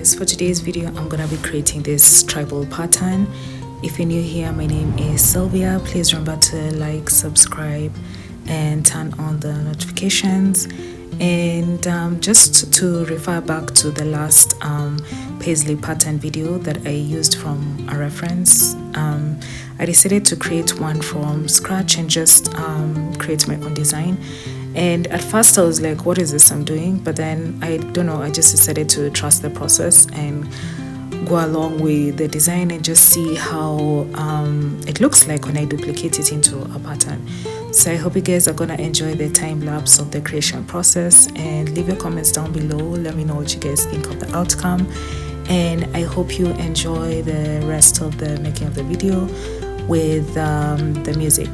guys, for today's video I'm gonna be creating this tribal pattern. If you're new here, my name is Sylvia. Please remember to like, subscribe and turn on the notifications. And just to refer back to the last paisley pattern video that I used from a reference, I decided to create one from scratch and just create my own design. And at first I was like, what is this I'm doing? But then I don't know, I just decided to trust the process and go along with the design and just see how it looks like when I duplicate it into a pattern. So I hope you guys are gonna enjoy the time lapse of the creation process, and leave your comments down below. Let me know what you guys think of the outcome, and I hope you enjoy the rest of the making of the video with the music.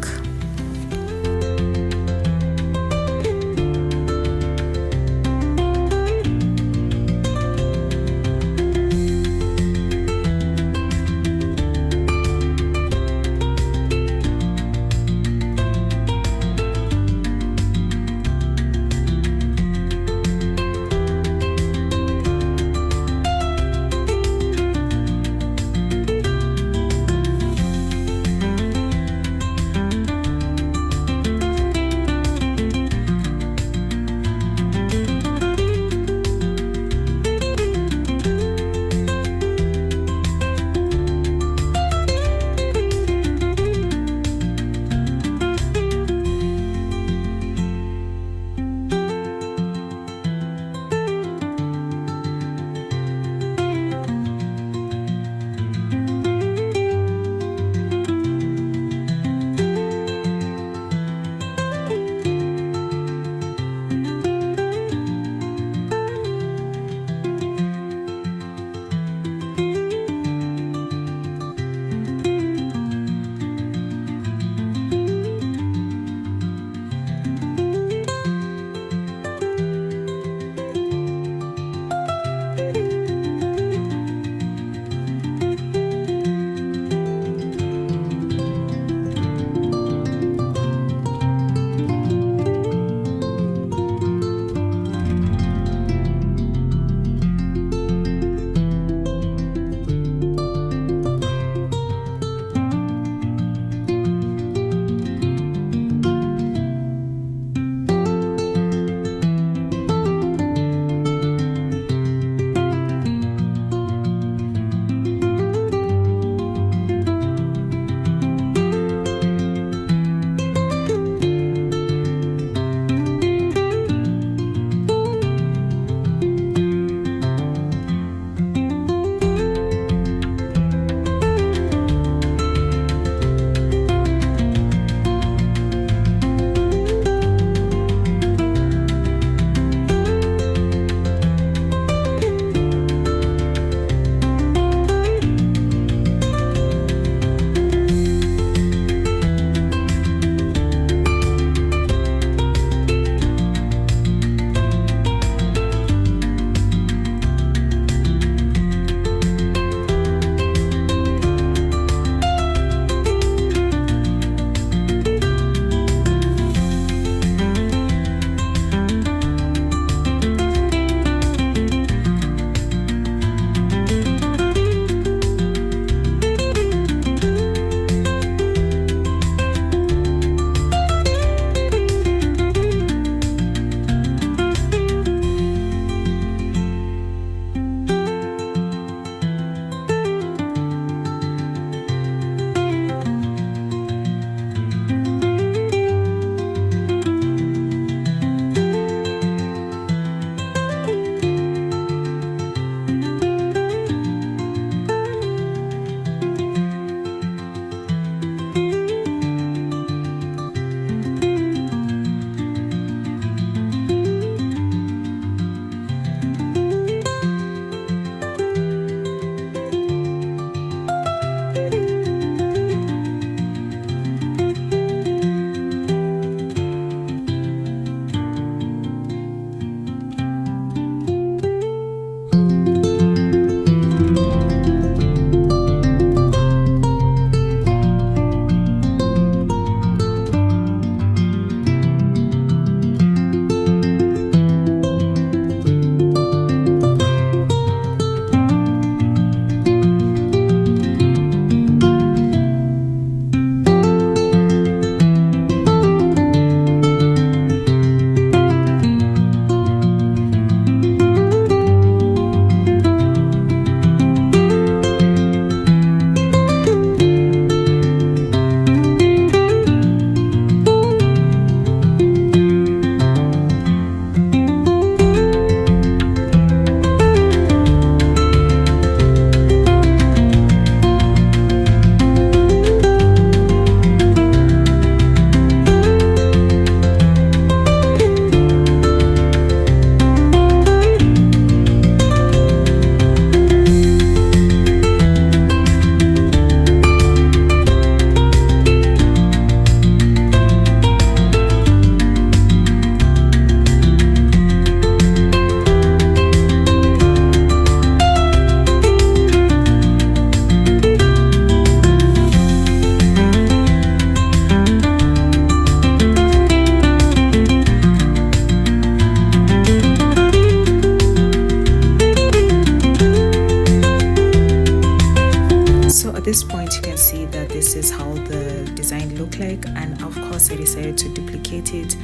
of course I decided to duplicate it.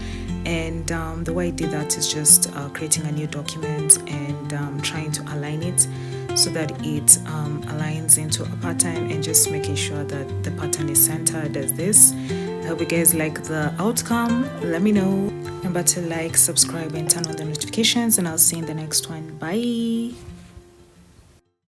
And the way I did that is just creating a new document and trying to align it so that it aligns into a pattern, and just making sure that the pattern is centered as this. I hope you guys like the outcome. Let me know. Remember to like, subscribe, and turn on the notifications, and I'll see you in the next one. Bye.